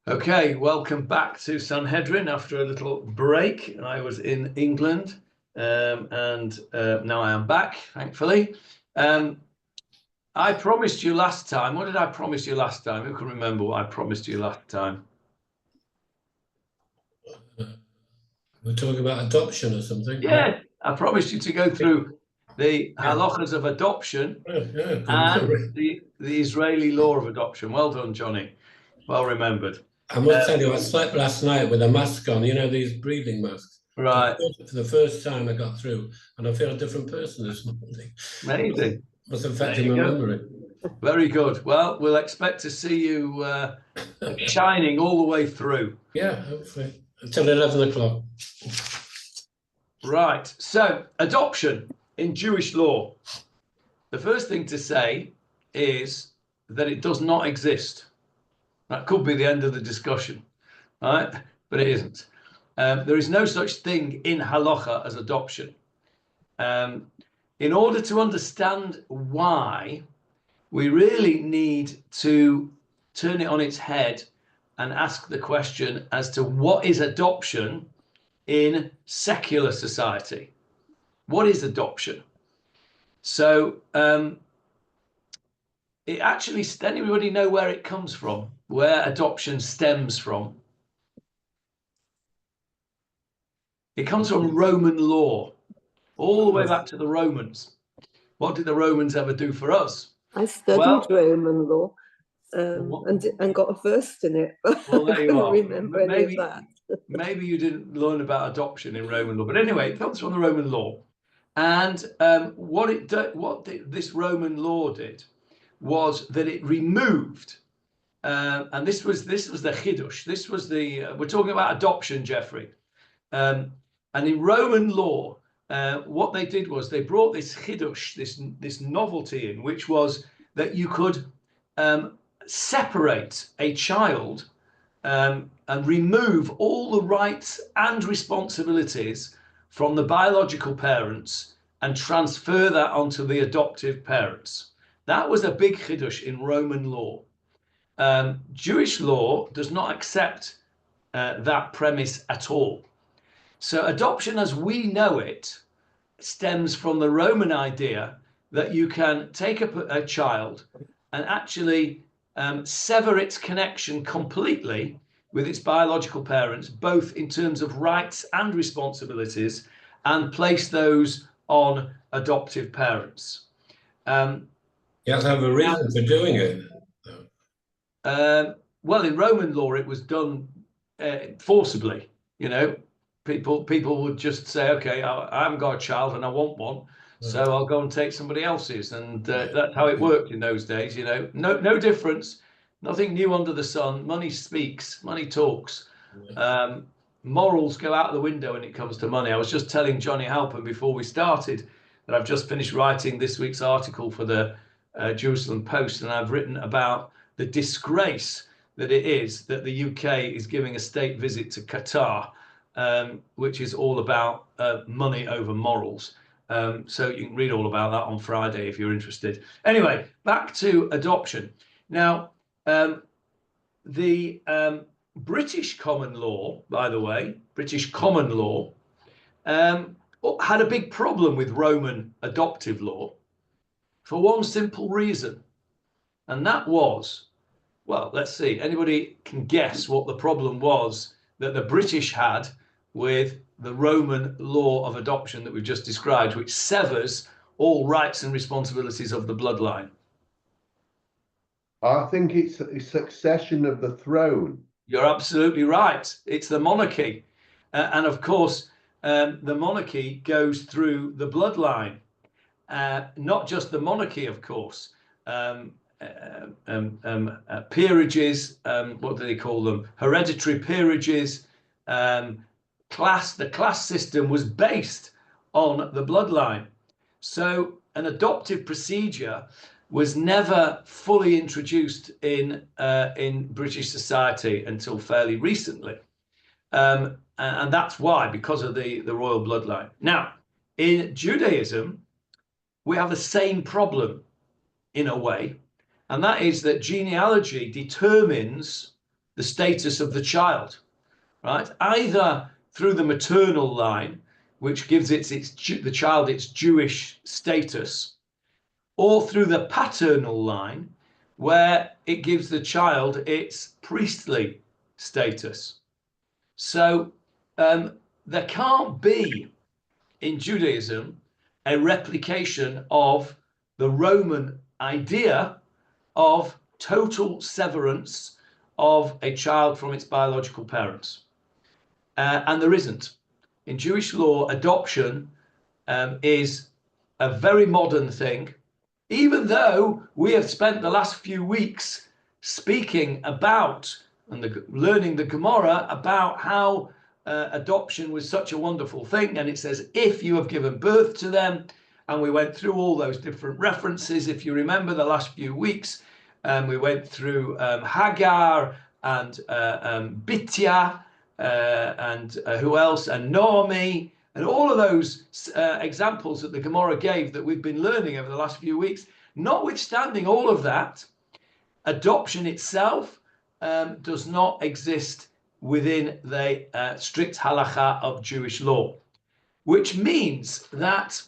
Okay, welcome back to Sanhedrin after a little break. I was in England and now I am back, thankfully. I promised you last time. What did I promise you last time? Who can remember what I promised you last time? We're talking about adoption or something. Yeah, I promised you to go through the halachas of adoption and the Israeli law of adoption. Well done, Johnny. Well remembered. I must tell you, I slept last night with a mask on, these breathing masks. Right. For the first time I got through, and I feel a different person this morning. Amazing. Must have affected my memory. Very good. Well, we'll expect to see you shining all the way through. Yeah, hopefully. Until 11 o'clock. Right. So, adoption in Jewish law. The first thing to say is that it does not exist. That could be the end of the discussion, right? But it isn't. There is no such thing in halacha as adoption. In order to understand why, we really need to turn it on its head and ask the question as to what is adoption in secular society. What is adoption? So it actually, anybody know where it comes from? Where adoption stems from? It comes from Roman law, all the way back to the Romans. What did the Romans ever do for us? I studied Roman law and got versed in it. Well, there you are. Remember any of that. Maybe you didn't learn about adoption in Roman law, but anyway, it comes from the Roman law. And what this Roman law did was that it removed, and this was the chidush. This was we're talking about adoption, Jeffrey. And in Roman law, what they did was they brought this chidush, this novelty in, which was that you could separate a child and remove all the rights and responsibilities from the biological parents and transfer that onto the adoptive parents. That was a big chidush in Roman law. Jewish law does not accept that premise at all. So adoption as we know it stems from the Roman idea that you can take a child and actually sever its connection completely with its biological parents, both in terms of rights and responsibilities, and place those on adoptive parents. You have to have a reason for doing it. Well, in Roman law, it was done forcibly. People would just say, okay, I haven't got a child and I want one, so I'll go and take somebody else's, and that's how it worked in those days. No difference, nothing new under the sun. Money speaks, money talks. Morals go out the window when it comes to money. I was just telling Johnny Halpern before we started that I've just finished writing this week's article for the Jerusalem Post, and I've written about the disgrace that it is that the UK is giving a state visit to Qatar, which is all about money over morals. So you can read all about that on Friday if you're interested. Anyway, back to adoption. Now, the British common law, by the way, British common law, had a big problem with Roman adoptive law for one simple reason. And that was, well, let's see, anybody can guess what the problem was that the British had with the Roman law of adoption that we've just described, which severs all rights and responsibilities of the bloodline? I think it's a succession of the throne. You're absolutely right. It's the monarchy. And of course, the monarchy goes through the bloodline. Not just the monarchy, of course. Peerages, what do they call them? Hereditary peerages. The class system was based on the bloodline. So an adoptive procedure was never fully introduced in British society until fairly recently. And that's why, because of the royal bloodline. Now, in Judaism, we have the same problem in a way, and that is that genealogy determines the status of the child, right? Either through the maternal line, which gives the child its Jewish status, or through the paternal line, where it gives the child its priestly status. So there can't be in Judaism a replication of the Roman idea of total severance of a child from its biological parents. And there isn't. In Jewish law, adoption is a very modern thing, even though we have spent the last few weeks speaking about and learning the Gemarah about how adoption was such a wonderful thing. And it says, if you have given birth to them, and we went through all those different references. If you remember the last few weeks, we went through Hagar and Bitya and who else? And Naomi, and all of those examples that the Gemarah gave that we've been learning over the last few weeks. Notwithstanding all of that, adoption itself does not exist within the strict halacha of Jewish law, which means that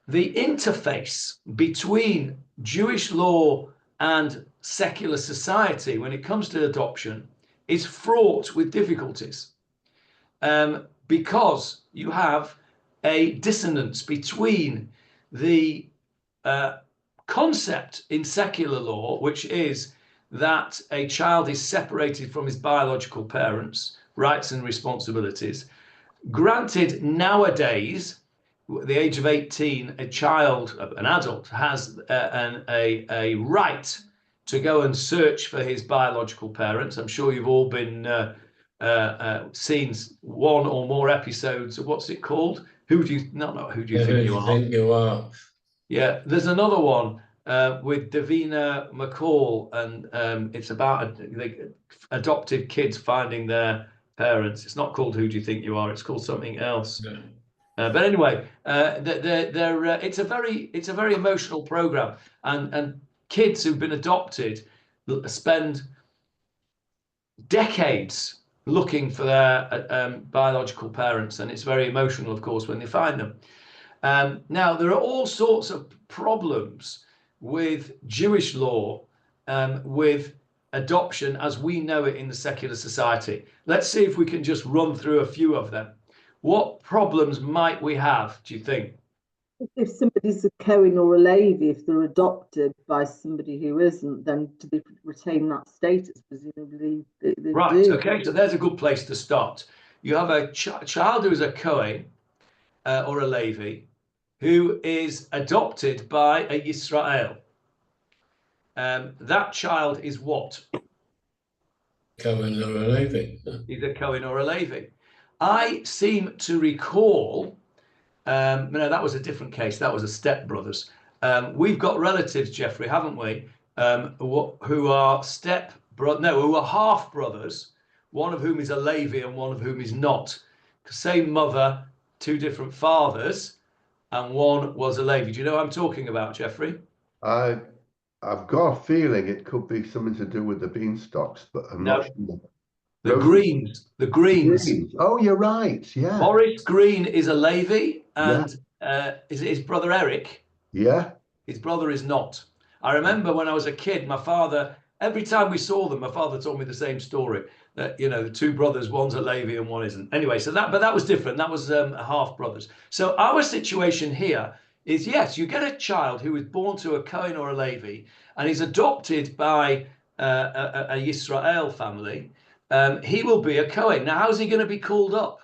the interface between Jewish law and secular society when it comes to adoption is fraught with difficulties, because you have a dissonance between the concept in secular law, which is that a child is separated from his biological parents' rights and responsibilities. Granted, nowadays, at the age of 18, a child, an adult, has a right to go and search for his biological parents. I'm sure you've all been seen one or more episodes of what's it called? Who do you think you are? Yeah, there's another one with Davina McCall, and it's about adopted kids finding their parents. It's not called Who Do You Think You Are? It's called something else. Yeah. But anyway, it's a very emotional program, and kids who've been adopted spend decades looking for their biological parents, and it's very emotional, of course, when they find them. Now, there are all sorts of problems with Jewish law, with adoption as we know it in the secular society. Let's see if we can just run through a few of them. What problems might we have, do you think? If somebody's a Cohen or a Levi, if they're adopted by somebody who isn't, then do they retain that status? Presumably they right, do. Okay, so there's a good place to start. You have a child who is a Cohen or a Levi who is adopted by a Yisrael. That child is what? Cohen or a Levi. He's a Cohen or a Levi. I seem to recall, no, that was a different case. That was a stepbrothers. We've got relatives, Jeffrey, haven't we? Who are who are half brothers, one of whom is a Levi and one of whom is not. Same mother, two different fathers, and one was a Levi. Do you know what I'm talking about, Jeffrey? I've got a feeling it could be something to do with the beanstalks, but I'm not sure. The Greens. Oh, you're right. Yeah. Boris Green is a Levi, and is it his brother Eric? Yeah. His brother is not. I remember when I was a kid, my father, every time we saw them, my father told me the same story. That, you know, the two brothers, one's a Levi and one isn't. Anyway, so that was different. That was half brothers. So our situation here is, yes, you get a child who is born to a Cohen or a Levi, and he's adopted by a Yisrael family. He will be a Cohen. Now, how's he going to be called up?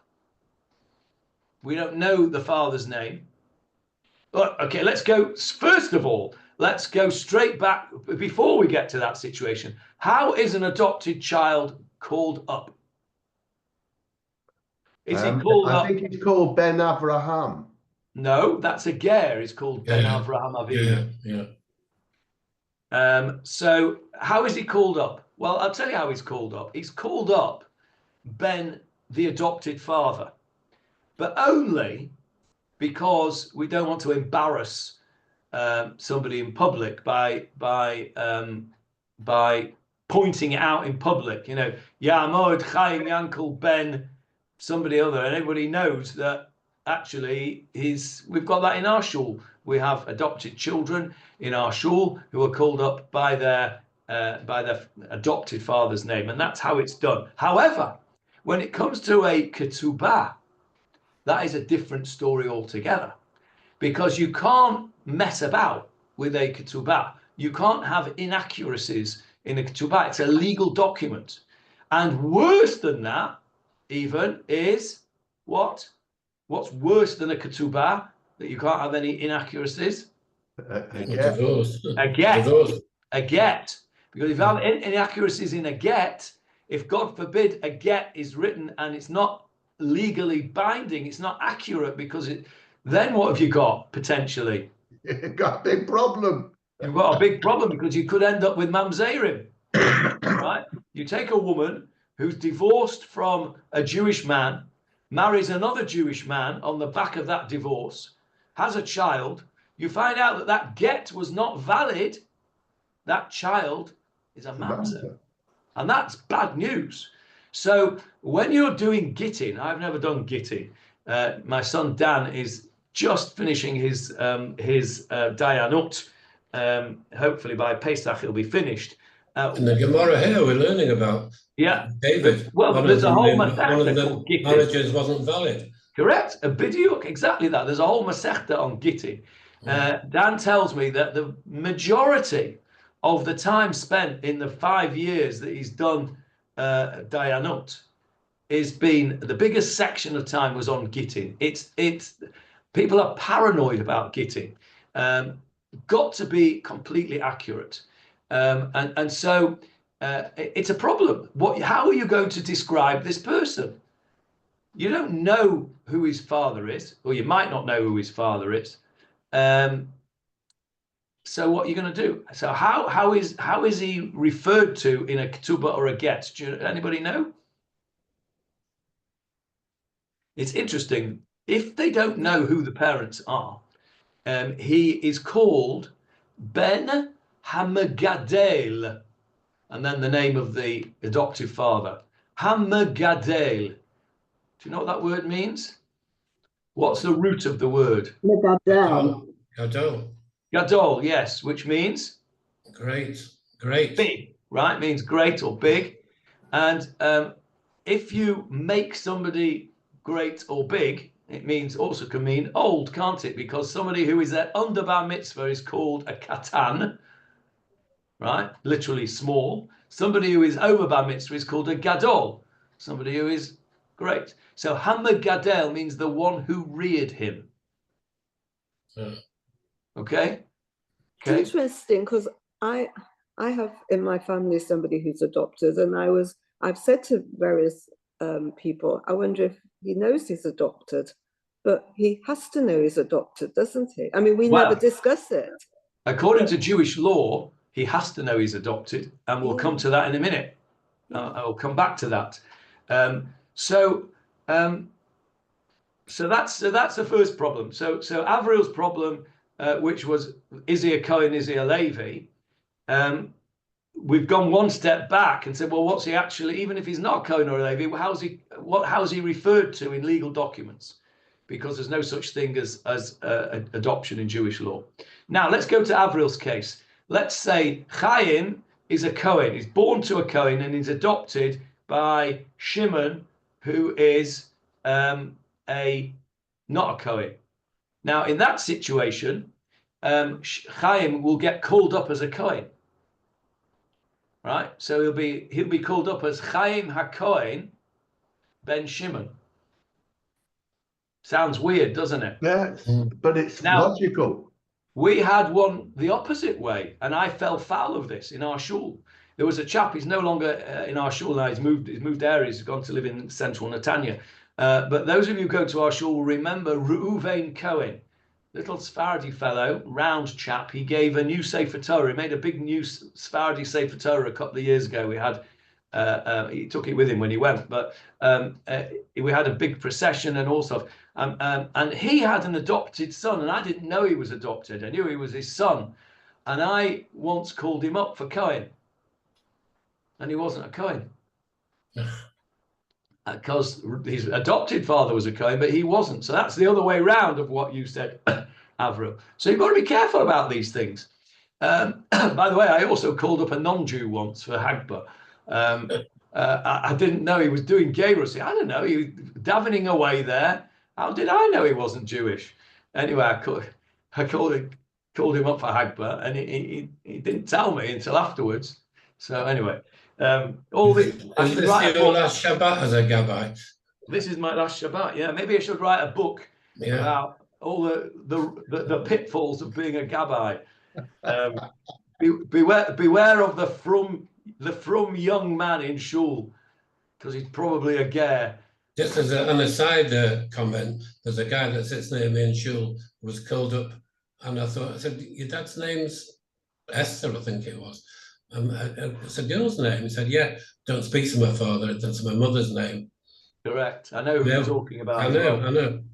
We don't know the father's name. But, okay, let's go. First of all, let's go straight back before we get to that situation. How is an adopted child called up? Is he called up? I think it's called Ben Avraham. No, that's a ger. It's called Ben Avraham Avinu. Yeah. So how is he called up? Well, I'll tell you how he's called up. He's called up Ben, the adopted father, but only because we don't want to embarrass somebody in public by pointing it out in public, you know, Ya'amod Chaim Yankel Ben somebody other, and everybody knows that actually we've got that in our shul. We have adopted children in our shul who are called up by their adopted father's name, and that's how it's done. However, when it comes to a ketubah, that is a different story altogether, because you can't mess about with a ketubah. You can't have inaccuracies in a ketubah. It's a legal document. And worse than that, even, is what? What's worse than a ketubah, that you can't have any inaccuracies? A divorce. A get. Divorce. A get. Because if you have inaccuracies in a get, if God forbid a get is written and it's not legally binding, it's not accurate, because then what have you got potentially? You've got a big problem. You've got a big problem, because you could end up with mamzerim, right? You take a woman who's divorced from a Jewish man, marries another Jewish man on the back of that divorce, has a child. You find out that that get was not valid. That child is a mamzer, and that's bad news. So when you're doing gittin, I've never done gittin. My son Dan is just finishing his dayanut. Hopefully by Pesach he'll be finished. In the Gemarah here, we're learning about David. Well, there's a whole one of the marriages wasn't valid. Correct, a bidyuk, exactly that. There's a whole masechta on gittin. Dan tells me that the majority of the time spent in the 5 years that he's done dayanut has been, the biggest section of time was on gittin. It's people are paranoid about gittin. Got to be completely accurate, and so it's a problem. How are you going to describe this person? You don't know who his father is, or you might not know who his father is. So what are you going to do? So how is he referred to in a ketubah or a get? Anybody know? It's interesting. If they don't know who the parents are, he is called Ben Hamagadel, and then the name of the adoptive father, Hamagadel. Do you know what that word means? What's the root of the word? Megadel. Gadol. Gadol, yes, which means? Great. Big, right? Means great or big. And if you make somebody great or big, it means also can mean old, can't it? Because somebody who is under bar mitzvah is called a katan, right? Literally small. Somebody who is over bar mitzvah is called a gadol, somebody who is great. So hamagadel means the one who reared him. Okay. It's interesting, because I have in my family somebody who's adopted, and I've said to various people, I wonder if he knows he's adopted, but he has to know he's adopted, doesn't he? I mean, we never discuss it. According to Jewish law, he has to know he's adopted, and we'll come to that in a minute. I'll come back to that. So that's the first problem. So Avril's problem, which was, is he a Cohen, is he a Levi? We've gone one step back and said, well, what's he actually, even if he's not a Cohen or a Levi, how's he referred to in legal documents? Because there's no such thing as adoption in Jewish law. Now let's go to Avril's case. Let's say Chaim is a Cohen. He's born to a Cohen and he's adopted by Shimon, who is not a Cohen. Now, in that situation, Chaim will get called up as a Cohen, right? So he'll be called up as Chaim HaKohen ben Shimon. Sounds weird, doesn't it? Yes, but it's logical. We had one the opposite way, and I fell foul of this in our shul. There was a chap, he's no longer in our shul now, he's moved areas, he's gone to live in central Netanya. But those of you who go to our shul will remember Reuven Cohen, little Sephardi fellow, round chap. He gave a new Sefer Torah. He made a big new Sephardi Sefer Torah a couple of years ago. We had, he took it with him when he went, but we had a big procession and all stuff. And he had an adopted son, and I didn't know he was adopted. I knew he was his son. And I once called him up for Cohen. and he wasn't a Cohen. Because his adopted father was a Cohen, but he wasn't. So that's the other way round of what you said, Avril. So you've got to be careful about these things. By the way, I also called up a non-Jew once for Hagbah. I didn't know he was doing Gemarah. I don't know. He was davening away there. How did I know he wasn't Jewish? Anyway, I called him up for Hagbah, and he didn't tell me until afterwards. So anyway, all the I should write a book. Last Shabbat as a Gabbai. This is my last Shabbat. Yeah, maybe I should write a book about all the pitfalls of being a Gabbai. Beware of the from young man in shul, because he's probably a ger. Just as an aside comment, there's a guy that sits near me in shul who was called up, and I said, your dad's name's Esther, I think it was. I said, yours name? He said, yeah, don't speak to my father, that's my mother's name. Correct. I know who you're talking about. I know.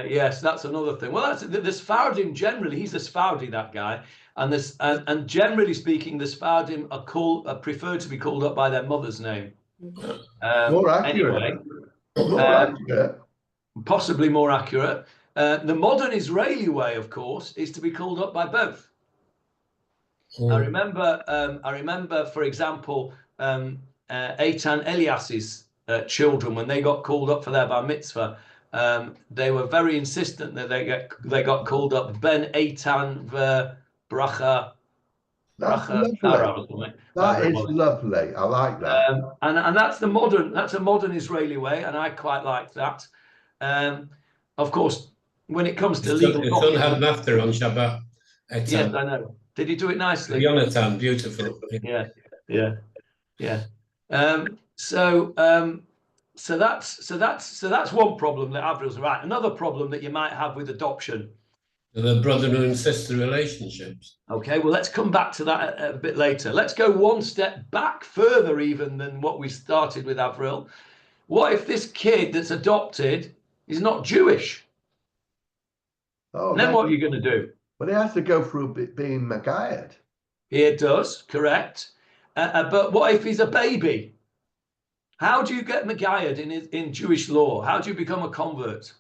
Yes, that's another thing. Well, that's the Sephardim generally. He's a Sephardi, that guy, and generally speaking, the Sephardim are preferred to be called up by their mother's name. More accurate. Anyway, more accurate. Possibly more accurate. The modern Israeli way, of course, is to be called up by both. I remember, for example, Eitan Elias's children, when they got called up for their bar mitzvah, they were very insistent that they got called up Ben Eitan Bracha. That's lovely. That is lovely. I like that. And that's a modern Israeli way, and I quite like that. Of course, when it comes to legal documents, had Mafter on Shabbat. Yes, I know. Did he do it nicely? Jonathan, beautiful. Yeah. So that's one problem that Avril's right. Another problem that you might have with adoption. The brother and sister relationships. Okay, well, let's come back to that a bit later. Let's go one step back further even than what we started with Avril. What if this kid that's adopted is not Jewish? Oh, then what are you going to do? Well, he has to go through being Magayad. It does, correct. But what if he's a baby? How do you get Magayad in Jewish law? How do you become a convert?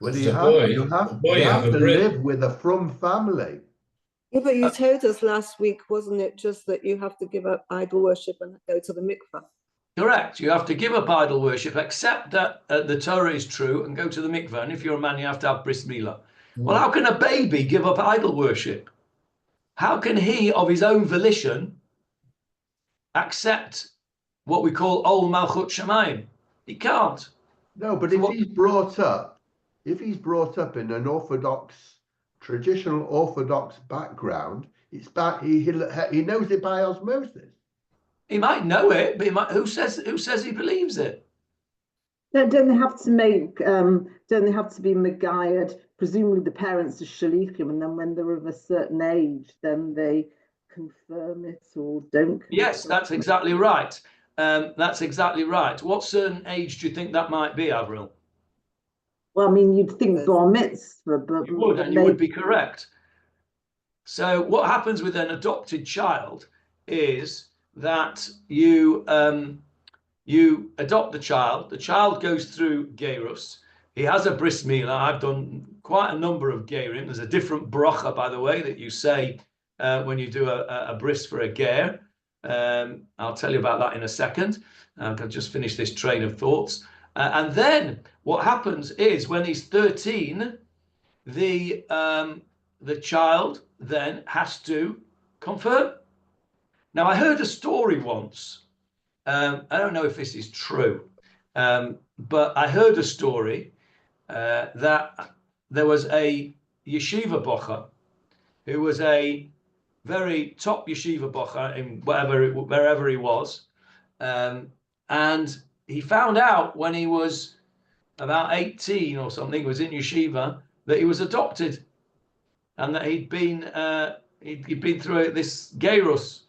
Well, you have to live with a from family. Yeah, but you told us last week, wasn't it, just that you have to give up idol worship and go to the mikveh? Correct. You have to give up idol worship, accept that the Torah is true, and go to the mikveh. And if you're a man, you have to have bris milah. Well, how can a baby give up idol worship? How can he, of his own volition, accept what we call Ol Malchut Shamayim? He can't. No, but if he's brought up in an traditional Orthodox background, he knows it by osmosis. He might know it, but who says he believes it? Don't they have to be Magayad? Presumably the parents are shalichim, and then when they're of a certain age, then they confirm it or don't. Yes, that's exactly right. That's exactly right. What certain age do you think that might be, Avril? Well, I mean, you'd think bar mitzvah, but you would, and you would be correct. So what happens with an adopted child is that you adopt the child goes through gerus, he has a bris milah. I've done quite a number of gerim. There's a different bracha, by the way, that you say when you do a bris for a ger. I'll tell you about that in a second. I'll just finish this train of thoughts. And then what happens is when he's 13, the child then has to confirm. Now, I heard a story once. I don't know if this is true, but I heard a story that there was a yeshiva bocher who was a very top yeshiva bocher in wherever he was, and he found out when he was about 18 or something, was in yeshiva, that he was adopted, and that he'd been through this gerus,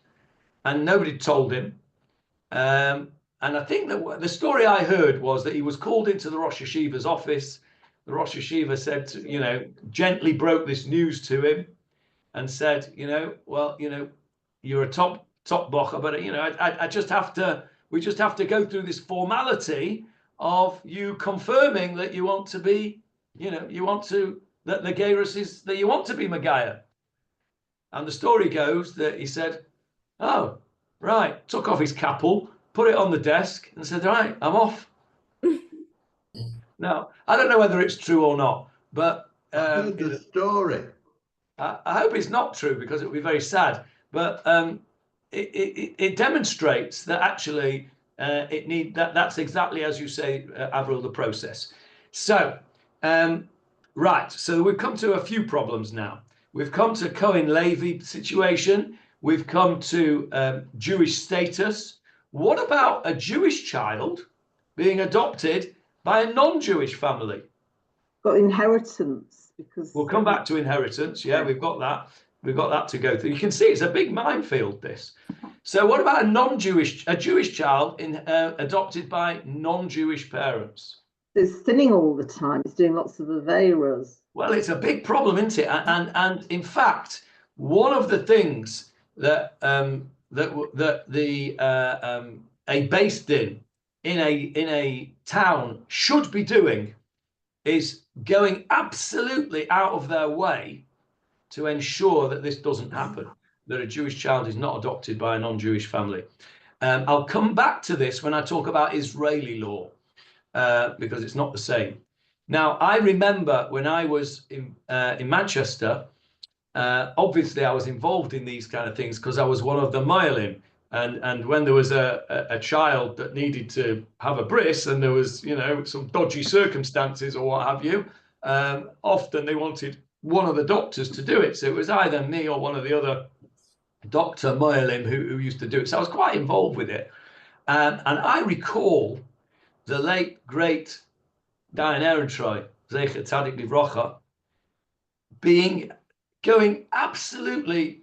and nobody told him. And I think that the story I heard was that he was called into the Rosh Yeshiva's office. The Rosh Yeshiva said, gently broke this news to him and said, well, you're a top top bocher, but I just have to. We just have to go through this formality of you confirming that you want to be, you want to that the Geirus is that you want to be Megaya. And the story goes that he said, "Oh, right," took off his capel, put it on the desk, and said, "Right, I'm off." Now, I don't know whether it's true or not, but I heard the story. I hope it's not true because it would be very sad. But it demonstrates that actually that's exactly as you say, Avril, the process. So, right. So we've come to a few problems now. We've come to Cohen-Levi situation. We've come to Jewish status. What about a Jewish child being adopted by a non-Jewish family? Got inheritance because We'll come back to inheritance. Yeah, we've got that. We've got that to go through. You can see it's a big minefield, this. So what about a Jewish child adopted by non-Jewish parents? There's sinning all the time. He's doing lots of aveiras. Well, it's a big problem, isn't it? And in fact, one of the things that a based in a town should be doing is going absolutely out of their way to ensure that this doesn't happen, that a Jewish child is not adopted by a non-Jewish family. I'll come back to this when I talk about Israeli law, because it's not the same. Now, I remember when I was in Manchester, obviously I was involved in these kind of things because I was one of the Moalim. And when there was a child that needed to have a bris and there was, some dodgy circumstances or what have you, often they wanted one of the doctors to do it. So it was either me or one of the other Dr. Moalim who used to do it. So I was quite involved with it. And I recall the late, great Dayan Ehrentreu, Zecher Tzadik Livrocha, going absolutely,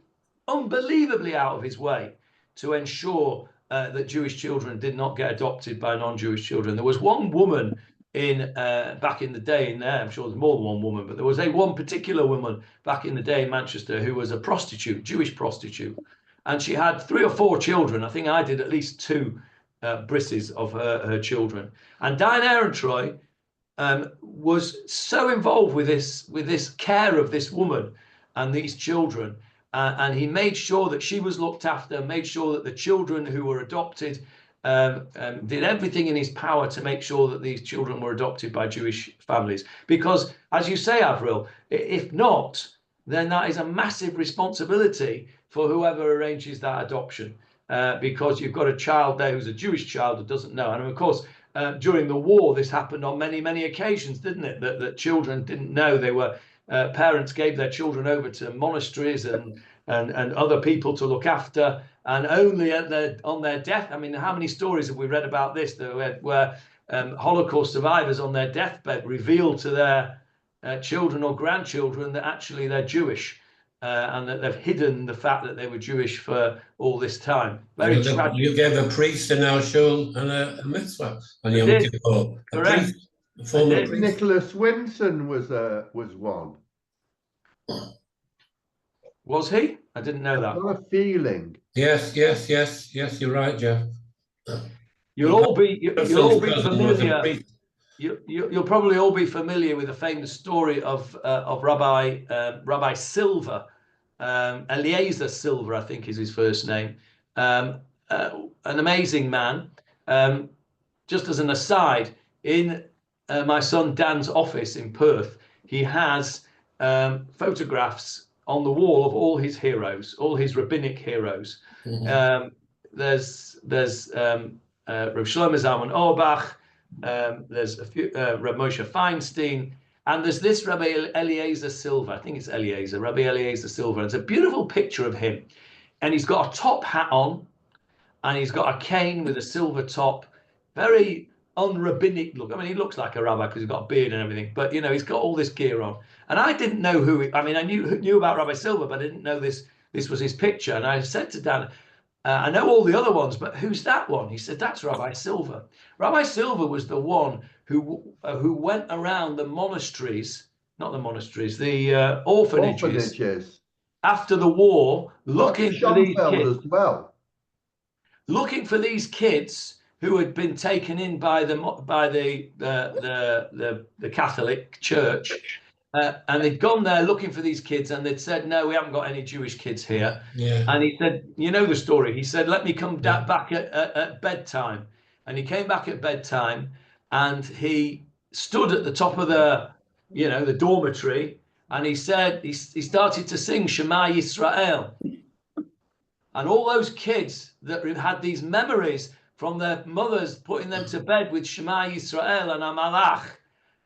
unbelievably out of his way to ensure that Jewish children did not get adopted by non-Jewish children. There was one woman back in the day in there, I'm sure there's more than one woman, but there was one particular woman back in the day in Manchester who was a prostitute, Jewish prostitute. And she had 3 or 4 children. I think I did at least 2 brisses of her children. And Dayan Ehrentreu was so involved with this care of this woman and these children. And he made sure that she was looked after, made sure that the children who were adopted did everything in his power to make sure that these children were adopted by Jewish families. Because, as you say, Avril, if not, then that is a massive responsibility for whoever arranges that adoption. Because you've got a child there who's a Jewish child who doesn't know. And of course, during the war, this happened on many, many occasions, didn't it? That children didn't know they were. Parents gave their children over to monasteries and other people to look after, and only on their death. I mean, how many stories have we read about this? Where Holocaust survivors on their deathbed reveal to their children or grandchildren that actually they're Jewish, and that they've hidden the fact that they were Jewish for all this time. Very tragic. You gave a priest in our shul and a mitzvah on Yom Kippur. A priest. Former priest. Nicholas Winson was one. Was he? I didn't know that. I've got a feeling. Yes, you're right, Jeff. You'll all be familiar. You'll probably all be familiar with the famous story of Rabbi Silver, Eliezer Silver, I think is his first name. An amazing man. Just as an aside, in my son Dan's office in Perth, he has photographs on the wall of all his heroes, all his rabbinic heroes. Mm-hmm. There's Rav Shlomo Zalman Auerbach, there's a few, Rav Moshe Feinstein, and there's this Rabbi Eliezer Silver. I think it's Rabbi Eliezer Silver. It's a beautiful picture of him, and he's got a top hat on, and he's got a cane with a silver top, very unrabbinic look. I mean, he looks like a rabbi because he's got a beard and everything, but he's got all this gear on. And I didn't know I knew about Rabbi Silver, but I didn't know this was his picture. And I said to Dan, I know all the other ones, but who's that one? He said, that's Rabbi Silver. Rabbi Silver was the one who went around the monasteries, not the monasteries, the orphanages after the war, looking for these kids. As well. looking for these kids who had been taken in by the Catholic Church, and they'd gone there looking for these kids, and they'd said, no, we haven't got any Jewish kids here. Yeah. And he said, you know the story. He said, let me come back at bedtime. And he came back at bedtime, and he stood at the top of the dormitory, and he said, he started to sing Shema Yisrael. And all those kids that had these memories from their mothers putting them to bed with Shema Yisrael and Amalach,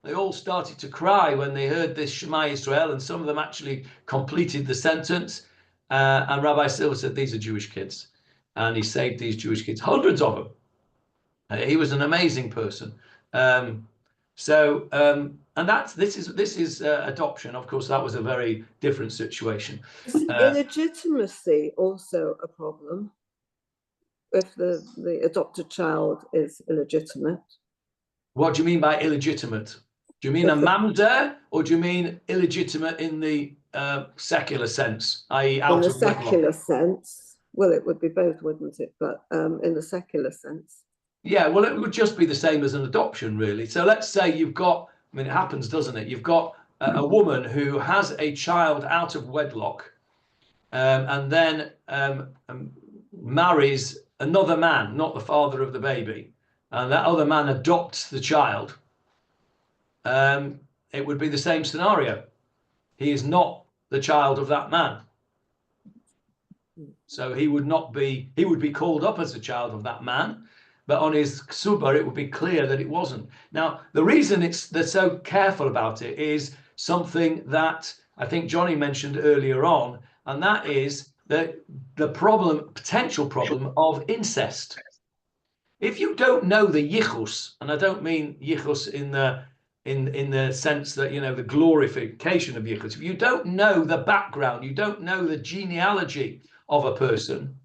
they all started to cry when they heard this Shema Yisrael, and some of them actually completed the sentence. And Rabbi Silver said, these are Jewish kids. And he saved these Jewish kids, hundreds of them. He was an amazing person. And this is adoption. Of course, that was a very different situation. Is illegitimacy also a problem if the adopted child is illegitimate? What do you mean by illegitimate? Do you mean a mamzer, or do you mean illegitimate in the secular sense, i.e. out in of wedlock? In the secular sense. Well, it would be both, wouldn't it? But in the secular sense. Yeah, well, it would just be the same as an adoption, really. So let's say you've got, I mean, it happens, doesn't it? You've got a woman who has a child out of wedlock, and then marries another man, not the father of the baby, and that other man adopts the child. It would be the same scenario. He is not the child of that man. So he would be called up as a child of that man, but on his ksuba, it would be clear that it wasn't. Now, the reason they're so careful about it is something that I think Johnny mentioned earlier on, and that is the potential problem of incest. If you don't know the yichus, and I don't mean yichus in the sense that, the glorification of yichus. If you don't know the background, you don't know the genealogy of a person,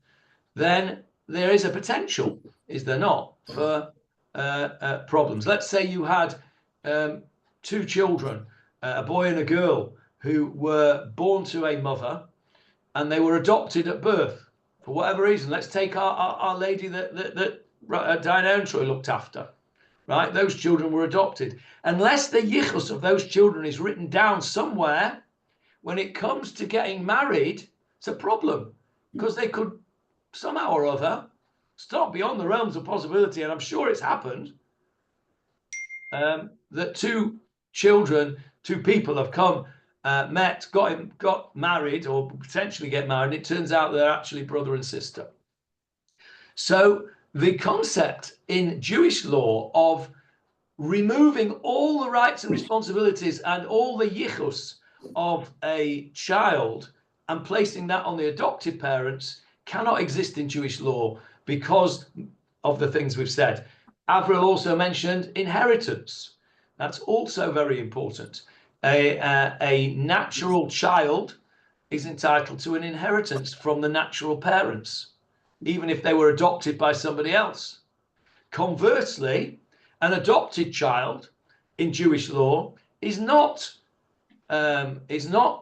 then there is a potential, is there not, for problems. Let's say you had two children, a boy and a girl, who were born to a mother, and they were adopted at birth for whatever reason. Let's take our lady that Diana Earnshaw looked after, right? Those children were adopted. Unless the yichus of those children is written down somewhere, when it comes to getting married, it's a problem, because they could somehow or other stop beyond the realms of possibility, and I'm sure it's happened, that two people have come, met, got married, or potentially get married, and it turns out they're actually brother and sister. So the concept in Jewish law of removing all the rights and responsibilities and all the yichus of a child and placing that on the adoptive parents cannot exist in Jewish law because of the things we've said. Avril also mentioned inheritance. That's also very important. A natural child is entitled to an inheritance from the natural parents, even if they were adopted by somebody else. Conversely, an adopted child in Jewish law is not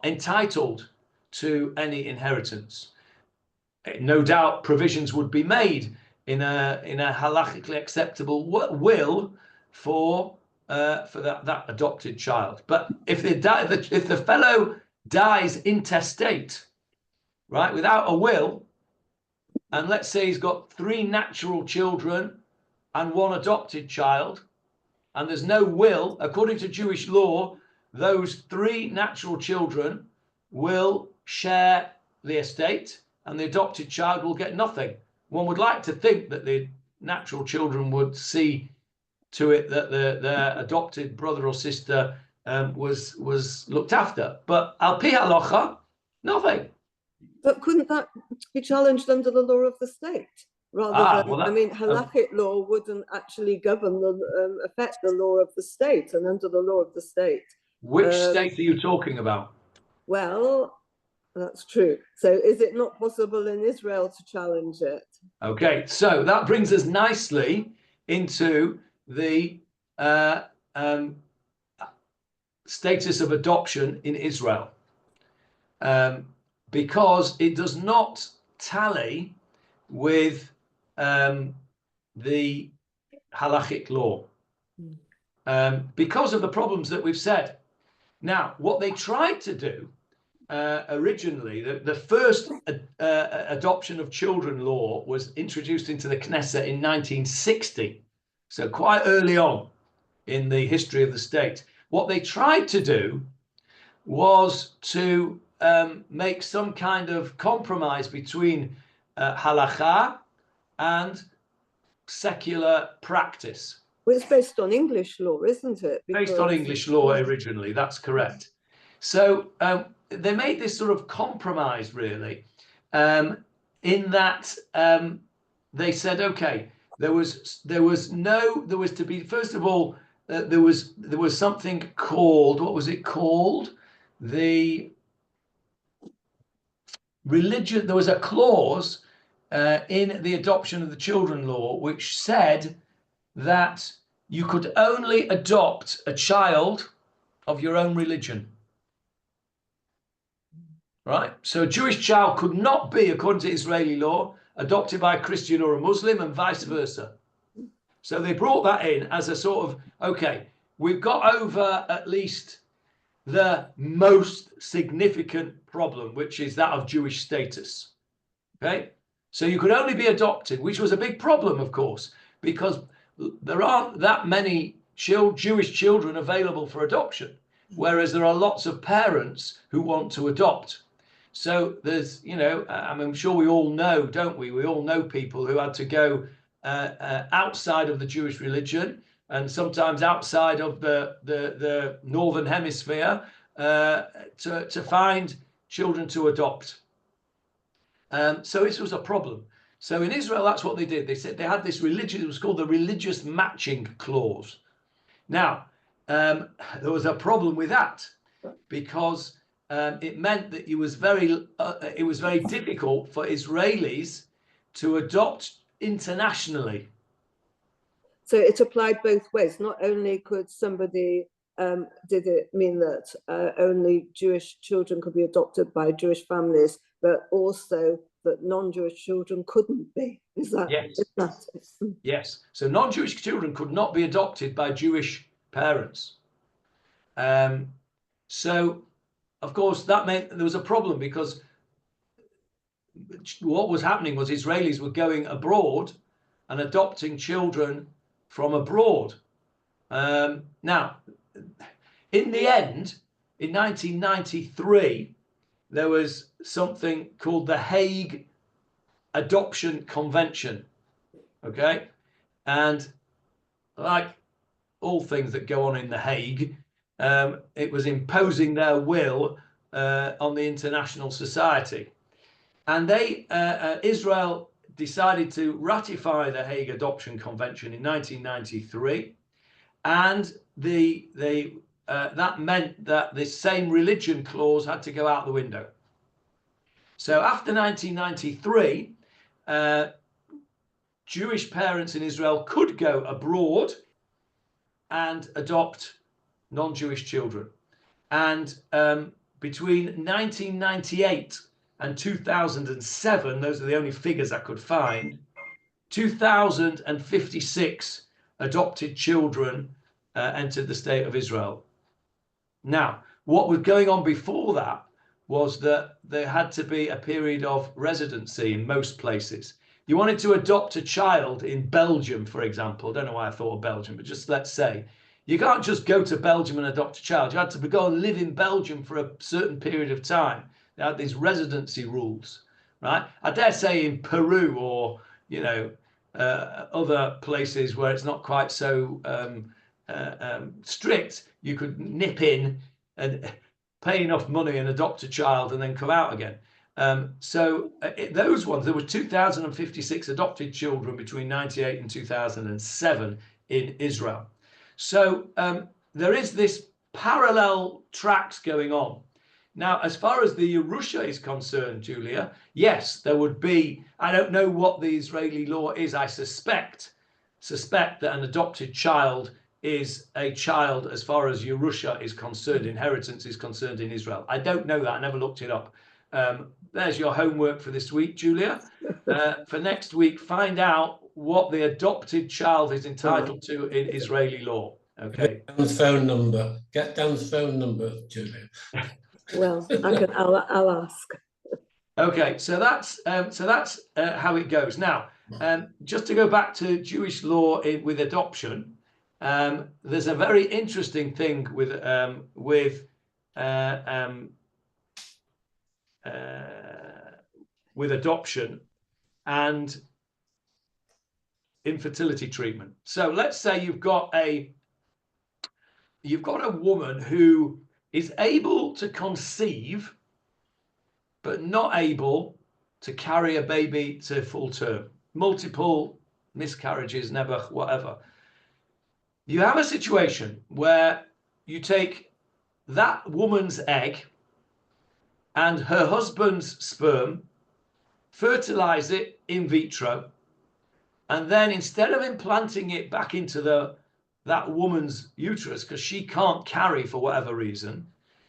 entitled to any inheritance. No doubt provisions would be made in a halachically acceptable will for that adopted child. But if the fellow dies intestate, right, without a will, and let's say he's got 3 natural children and 1 adopted child, and there's no will, according to Jewish law, those 3 natural children will share the estate, and the adopted child will get nothing. One would like to think that the natural children would see to it that their adopted brother or sister was looked after. But al pi halacha, nothing. But couldn't that be challenged under the law of the state? Rather than, I mean, halakhic law wouldn't actually govern affect the law of the state, and under the law of the state. Which state are you talking about? Well, that's true. So is it not possible in Israel to challenge it? Okay, so that brings us nicely into the status of adoption in Israel, because it does not tally with the halachic law because of the problems that we've said. Now, what they tried to do originally, the first adoption of children law was introduced into the Knesset in 1960, so quite early on in the history of the state. What they tried to do was to make some kind of compromise between halakha and secular practice. Well, it's based on English law, isn't it? Based on English law originally, that's correct. So they made this sort of compromise, really, in that they said, okay, there was to be, first of all, there was something called, what was it called? The religion. There was a clause in the adoption of the children law which said that you could only adopt a child of your own religion. Right? So a Jewish child could not be, according to Israeli law, adopted by a Christian or a Muslim, and vice versa. So they brought that in as a sort of, okay, we've got over at least the most significant problem, which is that of Jewish status. Okay? So you could only be adopted, which was a big problem, of course, because there aren't that many Jewish children available for adoption, whereas there are lots of parents who want to adopt. So there's, you know, I'm sure we all know, don't we? We all know people who had to go outside of the Jewish religion and sometimes outside of the Northern Hemisphere to find children to adopt. So this was a problem. So in Israel, that's what they did. They said they had this religious, it was called the religious matching clause. Now, there was a problem with that because it meant that it was very difficult for Israelis to adopt internationally. So it applied both ways. Not only could somebody, did it mean that only Jewish children could be adopted by Jewish families, but also that non-Jewish children couldn't be. Is that? Yes. Is that? Yes. So non-Jewish children could not be adopted by Jewish parents. So, of course, that meant there was a problem because what was happening was Israelis were going abroad and adopting children from abroad. Now, in the end, in 1993, there was something called the Hague Adoption Convention. Okay? And like all things that go on in The Hague, it was imposing their will on the international society. And Israel decided to ratify the Hague Adoption Convention in 1993. And that meant that this same religion clause had to go out the window. So after 1993, Jewish parents in Israel could go abroad and adopt non-Jewish children. And between 1998 and 2007, those are the only figures I could find, 2,056 adopted children entered the state of Israel. Now, what was going on before that was that there had to be a period of residency in most places. You wanted to adopt a child in Belgium, for example. I don't know why I thought of Belgium, but just let's say. You can't just go to Belgium and adopt a child. You had to go and live in Belgium for a certain period of time. They had these residency rules, right? I dare say in Peru or, you know, other places where it's not quite so strict, you could nip in and pay enough money and adopt a child and then come out again. Those ones, there were 2,056 adopted children between 98 and 2007 in Israel. So there is this parallel tracks going on. Now, as far as the Yerusha is concerned, Julia, yes, there would be, I don't know what the Israeli law is. I suspect that an adopted child is a child as far as Yerusha is concerned, inheritance is concerned in Israel. I don't know that. I never looked it up. there's your homework for this week, Julia. For next week, find out what the adopted child is entitled to in Israeli law. Okay. Get Dan's phone number. Get Dan's phone number, Julia. Well, I'll ask. Okay, so that's how it goes. Now, just to go back to Jewish law with adoption, there's a very interesting thing with adoption and infertility treatment. So let's say you've got a woman who is able to conceive but not able to carry a baby to full term, multiple miscarriages, never, whatever. You have a situation where you take that woman's egg and her husband's sperm, fertilize it in vitro, and then instead of implanting it back into that woman's uterus, because she can't carry for whatever reason,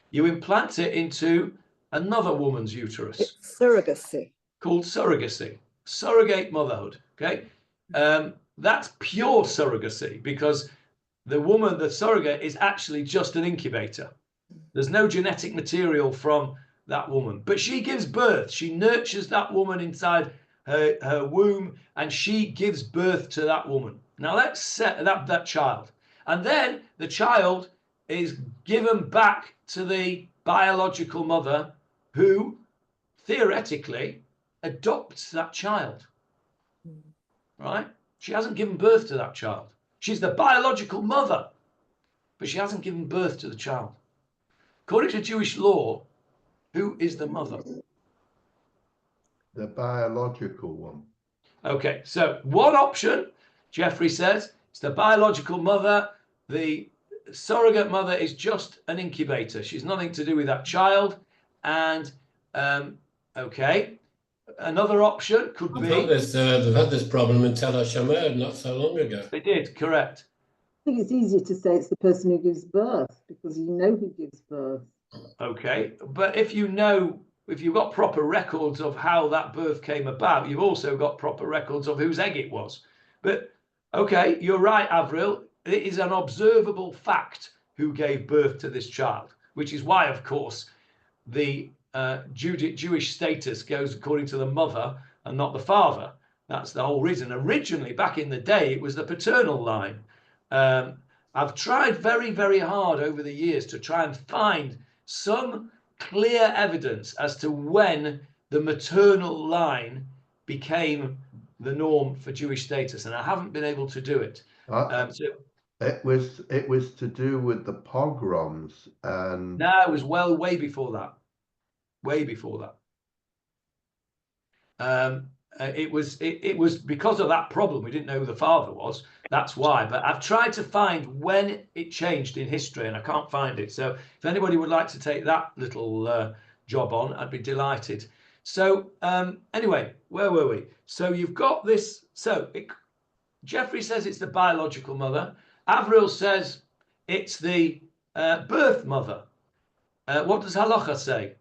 you implant it into another woman's uterus. It's surrogacy. Called surrogacy, surrogate motherhood. Okay, that's pure surrogacy because the surrogate is actually just an incubator. There's no genetic material from that woman, but she gives birth. She nurtures that woman inside her womb, and she gives birth to that woman. Now let's set that child, and then the child is given back to the biological mother, who theoretically adopts that child, right? She hasn't given birth to that child. She's the biological mother, but she hasn't given birth to the child. According to Jewish law, who is the mother? The biological one. Okay, so one option, Jeffrey says, it's the biological mother. The surrogate mother is just an incubator. She's nothing to do with that child. And okay, another option could be. They've had this problem in Tel HaShamer not so long ago. They did, correct. I think it's easier to say it's the person who gives birth because you know who gives birth. Okay, but if you've got proper records of how that birth came about, you've also got proper records of whose egg it was. But okay, you're right, Avril. It is an observable fact who gave birth to this child, which is why, of course, the Jewish status goes according to the mother and not the father. That's the whole reason. Originally, back in the day, it was the paternal line. I've tried very, very hard over the years to try and find some clear evidence as to when the maternal line became the norm for Jewish status, and I haven't been able to do it. It was to do with the pogroms, and no, it was way before that. Way before that. It was because of that problem. We didn't know who the father was. That's why. But I've tried to find when it changed in history, and I can't find it. So if anybody would like to take that little job on, I'd be delighted. So anyway, where were we? So you've got this. So Jeffrey says it's the biological mother. Avril says it's the birth mother. What does halacha say?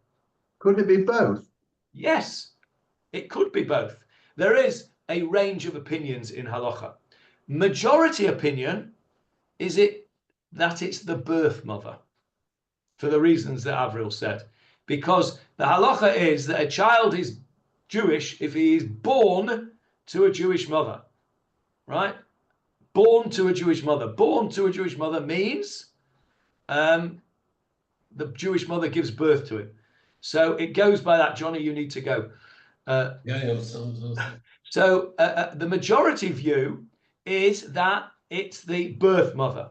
could it be both? Yes, it could be both. There is a range of opinions in halacha. Majority opinion is that it's the birth mother, for the reasons that Avril said. Because the halacha is that a child is Jewish if he is born to a Jewish mother, right? Born to a Jewish mother. Born to a Jewish mother means the Jewish mother gives birth to him. So it goes by that. Johnny, you need to go. So the majority view is that it's the birth mother.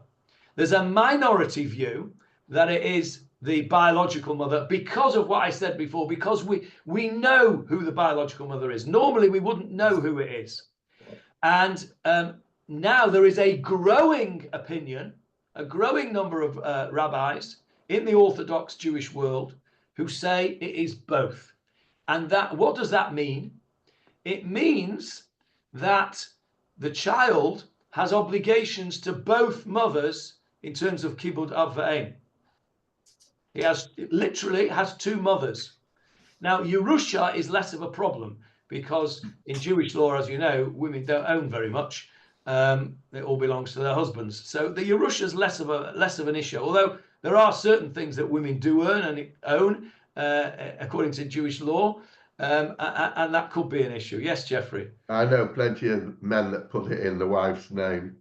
There's a minority view that it is the biological mother because of what I said before, because we know who the biological mother is. Normally we wouldn't know who it is. And now there is a growing opinion, a growing number of rabbis in the Orthodox Jewish world who say it is both. And that, what does that mean? It means that the child has obligations to both mothers in terms of kibud av v'em. He literally has two mothers. Now, Yerusha is less of a problem because in Jewish law, as you know, women don't own very much. It all belongs to their husbands. So the Yerusha is less of an issue, although there are certain things that women do earn and own according to Jewish law, and that could be an issue. Yes, Jeffrey? I know plenty of men that put it in the wife's name.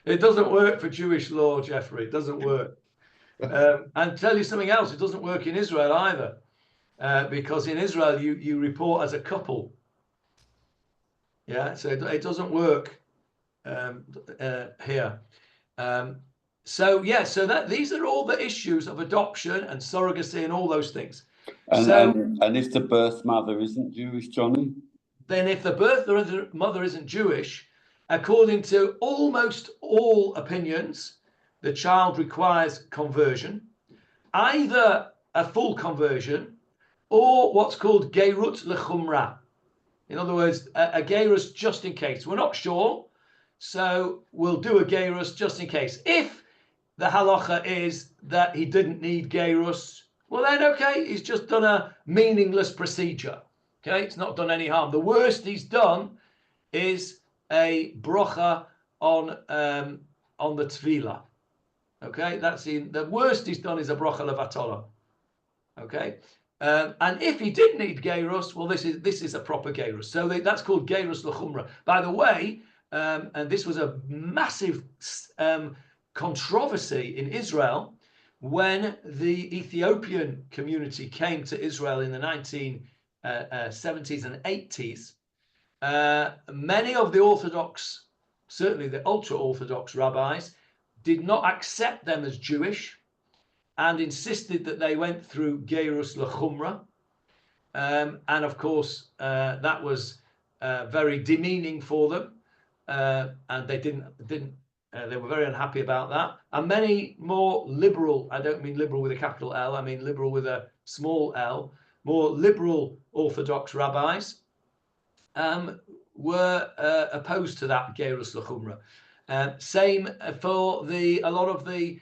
It doesn't work for Jewish law, Jeffrey. It doesn't work. And tell you something else, it doesn't work in Israel either, because in Israel you report as a couple. Yeah, so it doesn't work here. So these are all the issues of adoption and surrogacy and all those things. And if the birth mother isn't Jewish, Johnny? Then if the birth mother isn't Jewish, according to almost all opinions, the child requires conversion, either a full conversion or what's called gerut lechumra. In other words, a gerus just in case. We're not sure, so we'll do a gerus just in case. If the halacha is that he didn't need gerus, well then okay, he's just done a meaningless procedure. Okay, it's not done any harm. The worst he's done is a brocha on the tefillah. Okay, that's the worst he's done is a brocha levatola. Okay, and if he did need gerus, well, this is a proper gerus. So that's called gerus lechumra. By the way, and this was a massive controversy in Israel when the Ethiopian community came to Israel in the 1970s and 80s. Many of the Orthodox, certainly the ultra-Orthodox rabbis, did not accept them as Jewish and insisted that they went through gerus lechumra. And of course, that was very demeaning for them. And they they were very unhappy about that. And many more liberal, I don't mean liberal with a capital L, I mean liberal with a small l, more liberal Orthodox rabbis were opposed to that gerus lechumra. Same for a lot of the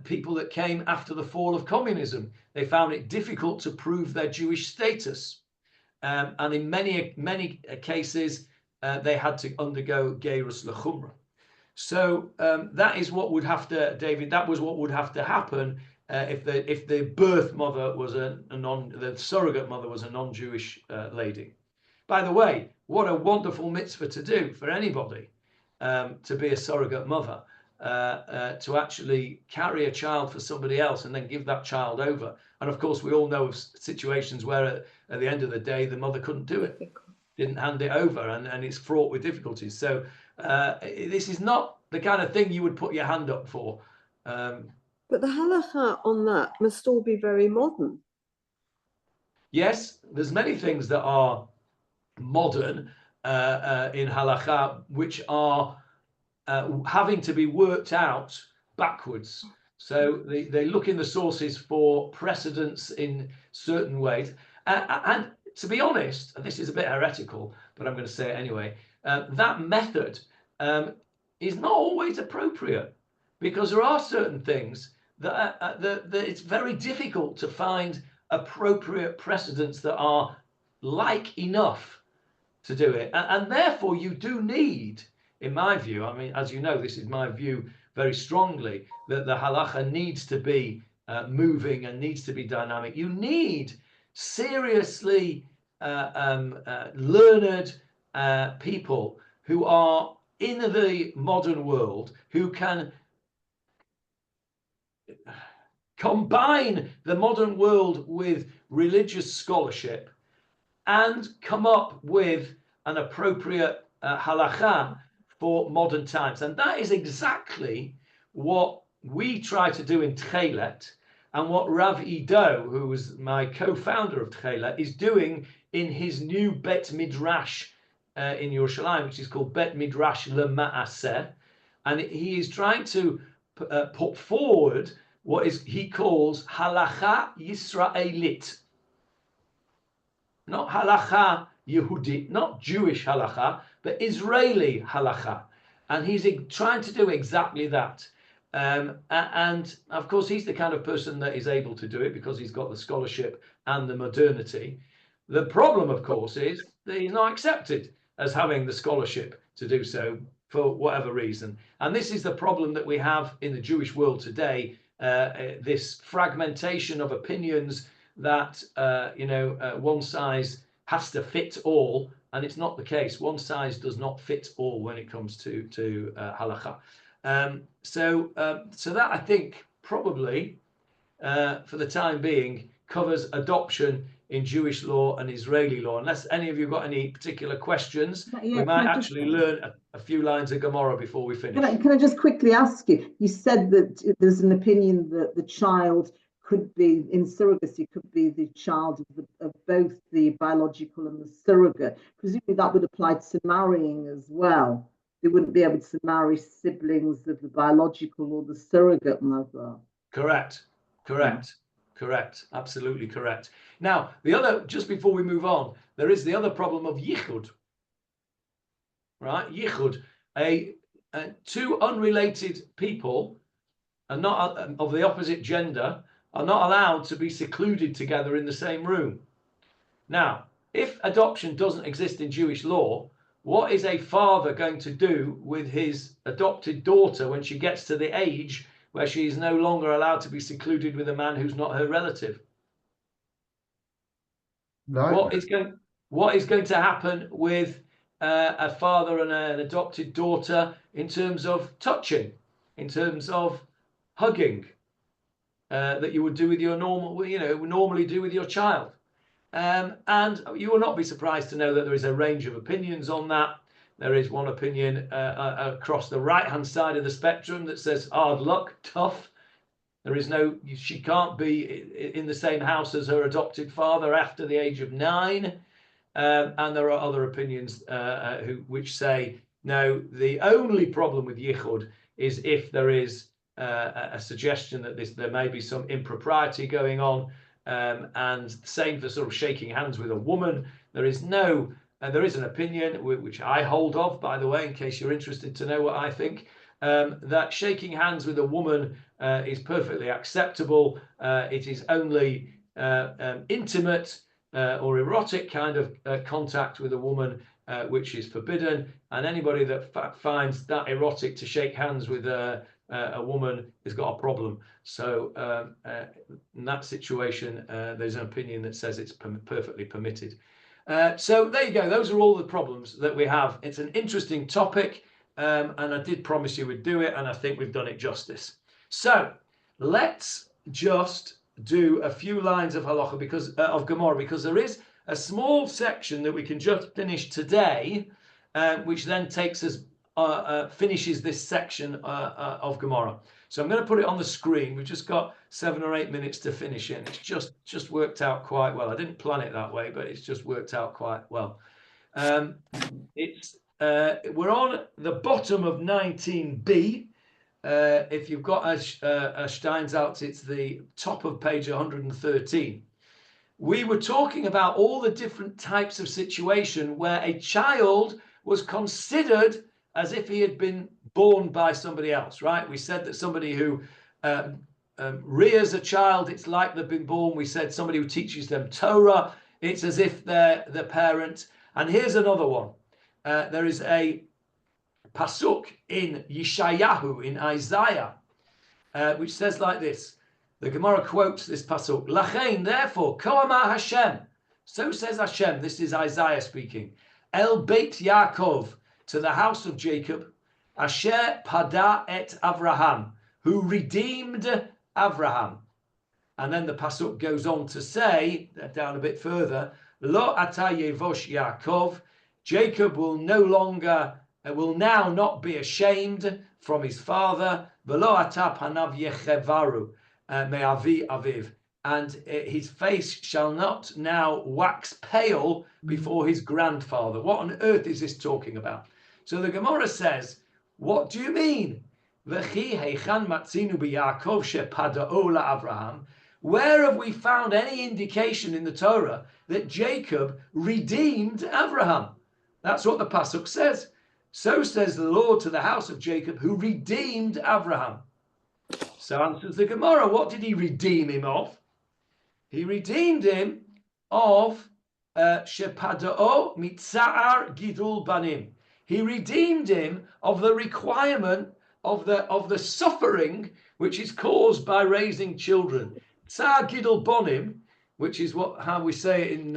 people that came after the fall of communism. They found it difficult to prove their Jewish status, and in many cases they had to undergo gerus lechumra. So that is what would have to, David. That was what would have to happen if the birth mother was the surrogate mother was a non-Jewish lady. By the way, what a wonderful mitzvah to do for anybody, to be a surrogate mother, to actually carry a child for somebody else and then give that child over. And of course, we all know of situations where at the end of the day, the mother couldn't do it, didn't hand it over, and it's fraught with difficulties. So this is not the kind of thing you would put your hand up for. But the halacha on that must all be very modern. Yes, there's many things that are modern in halacha, which are having to be worked out backwards. So they look in the sources for precedents in certain ways. And to be honest, and this is a bit heretical, but I'm going to say it anyway, that method is not always appropriate, because there are certain things that it's very difficult to find appropriate precedents that are like enough to do it. And therefore you do need, in my view, I mean, as you know, this is my view very strongly, that the halacha needs to be moving and needs to be dynamic. You need seriously learned people who are in the modern world, who can combine the modern world with religious scholarship and come up with an appropriate halacha for modern times. And that is exactly what we try to do in Tchelet, and what Rav Ido, who was my co-founder of Tchelet, is doing in his new Bet Midrash in Yerushalayim, which is called Bet Midrash LeMaaseh. And he is trying to put forward what he calls halacha Yisraelit. Not halacha Yehudit, not Jewish halacha, but Israeli halacha. And he's trying to do exactly that. And of course, he's the kind of person that is able to do it because he's got the scholarship and the modernity. The problem, of course, is that he's not accepted as having the scholarship to do so for whatever reason. And this is the problem that we have in the Jewish world today, this fragmentation of opinions that, one size has to fit all, and it's not the case. One size does not fit all when it comes to halakha. So that, I think, probably, for the time being, covers adoption in Jewish law and Israeli law. Unless any of you got any particular questions, we might actually learn a few lines of Gemarah before we finish. Can I just quickly ask you? You said that there's an opinion that the child could be, in surrogacy, could be the child of both the biological and the surrogate. Presumably that would apply to marrying as well. They wouldn't be able to marry siblings of the biological or the surrogate mother. Correct. Absolutely correct. Now, the other, just before we move on, there is the other problem of yichud. Right? Yichud, two unrelated people are not of the opposite gender are not allowed to be secluded together in the same room. Now, if adoption doesn't exist in Jewish law, what is a father going to do with his adopted daughter when she gets to the age where she is no longer allowed to be secluded with a man who's not her relative? No. What is going to happen with a father and an adopted daughter in terms of touching, in terms of hugging, that you would do with your normally do with your child? And you will not be surprised to know that there is a range of opinions on that. There is one opinion across the right-hand side of the spectrum that says hard luck, tough. There is she can't be in the same house as her adopted father after the age of 9. And there are other opinions which say, no, the only problem with yichud is if there is a suggestion that there may be some impropriety going on. And same for sort of shaking hands with a woman. There is an opinion which I hold of, by the way, in case you're interested to know what I think, that shaking hands with a woman is perfectly acceptable. It is only intimate or erotic kind of contact with a woman which is forbidden, and anybody that finds that erotic to shake hands with a woman has got a problem. So in that situation, there's an opinion that says it's perfectly permitted. So there you go. Those are all the problems that we have. It's an interesting topic, and I did promise you we'd do it, and I think we've done it justice. So let's just do a few lines of halacha of Gemarah, because there is a small section that we can just finish today, which then takes us finishes this section of Gemarah. So I'm going to put it on the screen. We've just got 7 or 8 minutes to finish it. It's just worked out quite well. I didn't plan it that way, but it's just worked out quite well. We're on the bottom of 19b. If you've got a Steinsaltz, it's the top of page 113. We were talking about all the different types of situation where a child was considered as if he had been born by somebody else, right? We said that somebody who rears a child, it's like they've been born. We said somebody who teaches them Torah, it's as if they're the parent. And here's another one. There is a pasuk in Yeshayahu, in Isaiah, which says like this. The Gemarah quotes this pasuk, Lachein, therefore, כה אמר Hashem, so says Hashem, this is Isaiah speaking, El Beit Yaakov, to the house of Jacob, Asher pada et Avraham, who redeemed Avraham. And then the pasuk goes on to say, down a bit further, Lo ata yevosh Yaakov, Jacob will now not be ashamed from his father, Velo ata panav yechevaru me'avi aviv, and his face shall not now wax pale before his grandfather. What on earth is this talking about? So the Gemarah says, what do you mean? V'chi heichan matzinu b'Yaakov shepada'o la'Avraham. Where have we found any indication in the Torah that Jacob redeemed Avraham? That's what the pasuk says. So says the Lord to the house of Jacob, who redeemed Avraham. So answers the Gemara, what did he redeem him of? He redeemed him of Shepada'o mitza'ar gidul banim. He redeemed him of the requirement of the suffering which is caused by raising children. Tsar gidul bonim, which is how we say it in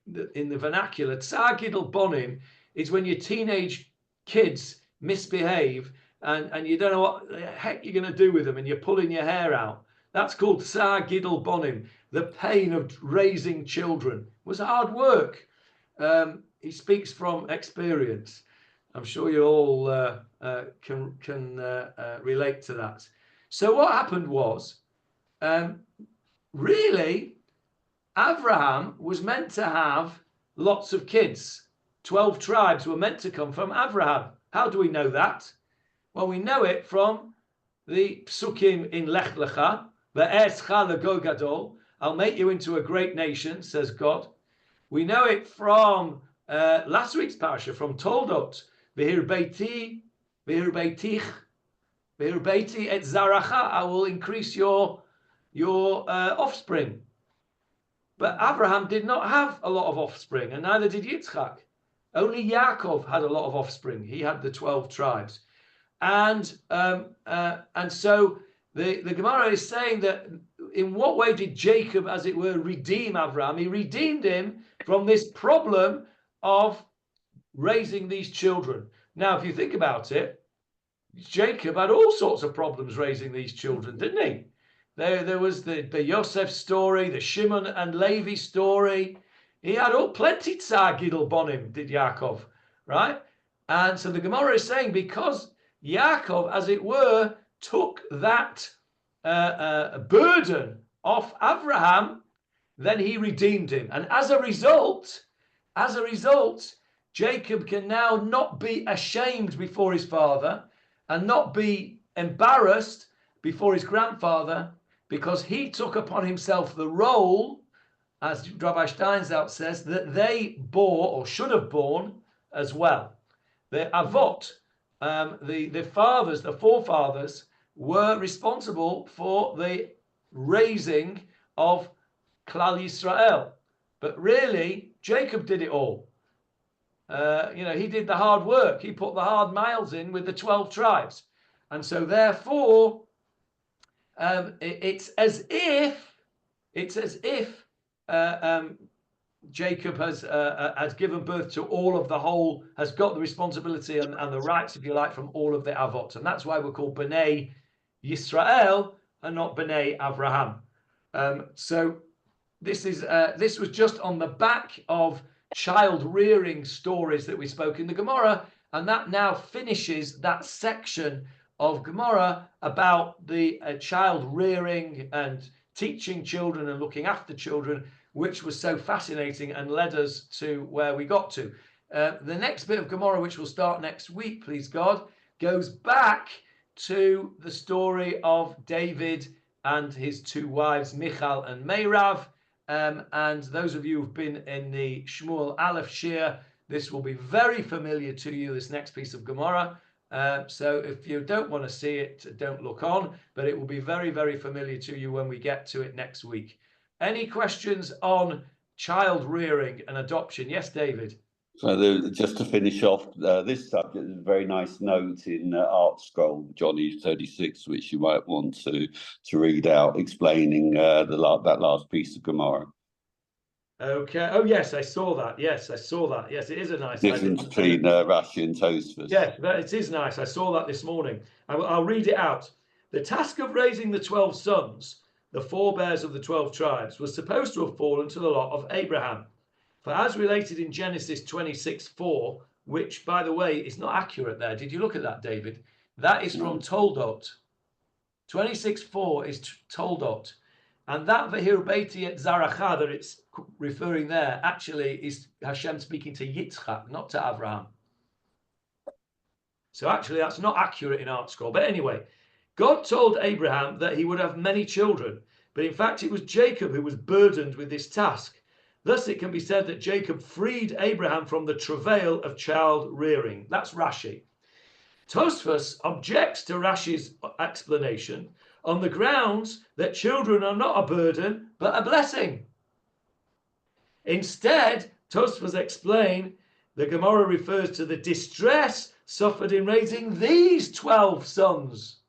the vernacular. Tsar gidul bonim is when your teenage kids misbehave and you don't know what the heck you're going to do with them and you're pulling your hair out. That's called Tsar Gidul Bonim. The pain of raising children was hard work. He speaks from experience. I'm sure you all can relate to that. So what happened was, really, Abraham was meant to have lots of kids. 12 tribes were meant to come from Abraham. How do we know that? Well, we know it from the psukim in Lech Lecha. I'll make you into a great nation, says God. We know it from last week's parasha, from Toldot. V'hir beiti et zaracha. I will increase your offspring. But Abraham did not have a lot of offspring, and neither did Yitzchak. Only Yaakov had a lot of offspring. He had the 12 tribes. And so the Gemara is saying that in what way did Jacob, as it were, redeem Abraham? He redeemed him from this problem of raising these children. Now, if you think about it, Jacob had all sorts of problems raising these children, didn't he? There was the Yosef story, the Shimon and Levi story. He had plenty tsar gidul bonim, did Yaakov, right? And so the Gemara is saying because Yaakov, as it were, took that burden off Abraham, then he redeemed him. And as a result, Jacob can now not be ashamed before his father and not be embarrassed before his grandfather, because he took upon himself the role, as Rabbi Steinsaltz says, that they bore or should have borne as well. The Avot, the fathers, the forefathers, were responsible for the raising of Klal Yisrael. But really, Jacob did it all. He did the hard work. He put the hard miles in with the 12 tribes. And so therefore, it's as if Jacob has given birth to all of the whole, has got the responsibility and the rights, if you like, from all of the Avot. And that's why we're called B'nai Yisrael and not B'nai Avraham. So this was just on the back of child rearing stories that we spoke in the Gemara, and that now finishes that section of Gemara about the child rearing and teaching children and looking after children, which was so fascinating and led us to where we got to. The next bit of Gemara, which will start next week, please God, goes back to the story of David and his two wives, Michal and Meirav. And those of you who've been in the Shmuel Aleph Shir, this will be very familiar to you, this next piece of Gemara. So if you don't want to see it, don't look on, but it will be very, very familiar to you when we get to it next week. Any questions on child rearing and adoption? Yes, David. So just to finish off this subject, there's a very nice note in Art Scroll, Johnny 36, which you might want to read out, explaining that last piece of Gemara. Okay. Oh, yes, I saw that. Yes, I saw that. Yes, it is a nice difference between Rashi and Tosfos. Yes, it is nice. I saw that this morning. I'll read it out. The task of raising the 12 sons, the forebears of the 12 tribes, was supposed to have fallen to the lot of Abraham. For as related in Genesis 26:4, which, by the way, is not accurate there. Did you look at that, David? That is from Toldot. 26:4 is Toldot. And that V'hir beiti et zaracha that it's referring there actually is Hashem speaking to Yitzchak, not to Abraham. So actually that's not accurate in Art Scroll. But anyway, God told Abraham that he would have many children. But in fact, it was Jacob who was burdened with this task. Thus it can be said that Jacob freed Abraham from the travail of child rearing. That's Rashi. Tosfos objects to Rashi's explanation on the grounds that children are not a burden, but a blessing. Instead, Tosfos explain the Gemarah refers to the distress suffered in raising these 12 sons.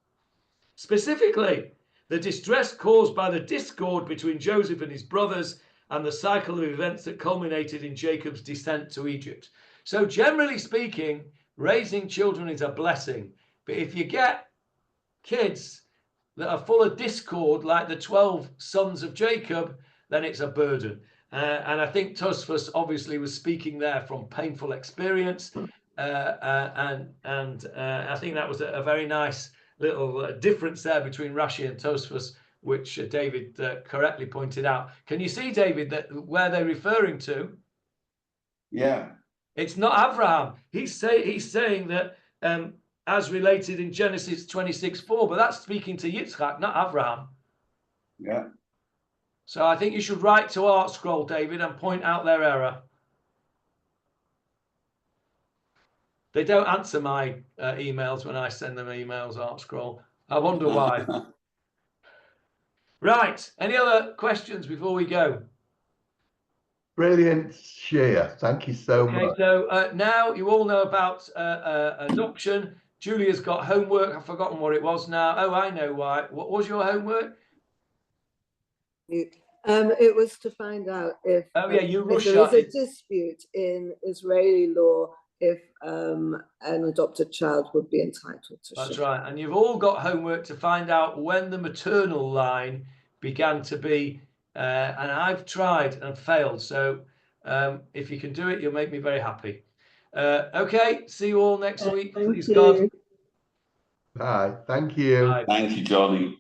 Specifically, the distress caused by the discord between Joseph and his brothers and the cycle of events that culminated in Jacob's descent to Egypt. So generally speaking, raising children is a blessing. But if you get kids that are full of discord, like the 12 sons of Jacob, then it's a burden. And I think Tosfos obviously was speaking there from painful experience. And I think that was a very nice little difference there between Rashi and Tosfos, which David correctly pointed out. Can you see, David, that where they're referring to? Yeah. It's not Abraham. He's saying that as related in Genesis 26:4, but that's speaking to Yitzchak, not Abraham. Yeah. So I think you should write to Art Scroll, David, and point out their error. They don't answer my emails when I send them emails, Art Scroll. I wonder why. Right. Any other questions before we go? Brilliant share. Thank you so much. Okay, so now you all know about adoption. Julia's got homework. I've forgotten what it was now. Oh, I know why. What was your homework? It was to find out if, Oh, yeah, if there is a dispute in Israeli law if an adopted child would be entitled to That's share. right. And you've all got homework to find out when the maternal line began to be, and I've tried and failed. So if you can do it, you'll make me very happy. Okay, see you all next week. Please God. You. Bye. Thank you. Bye. Thank you, Johnny.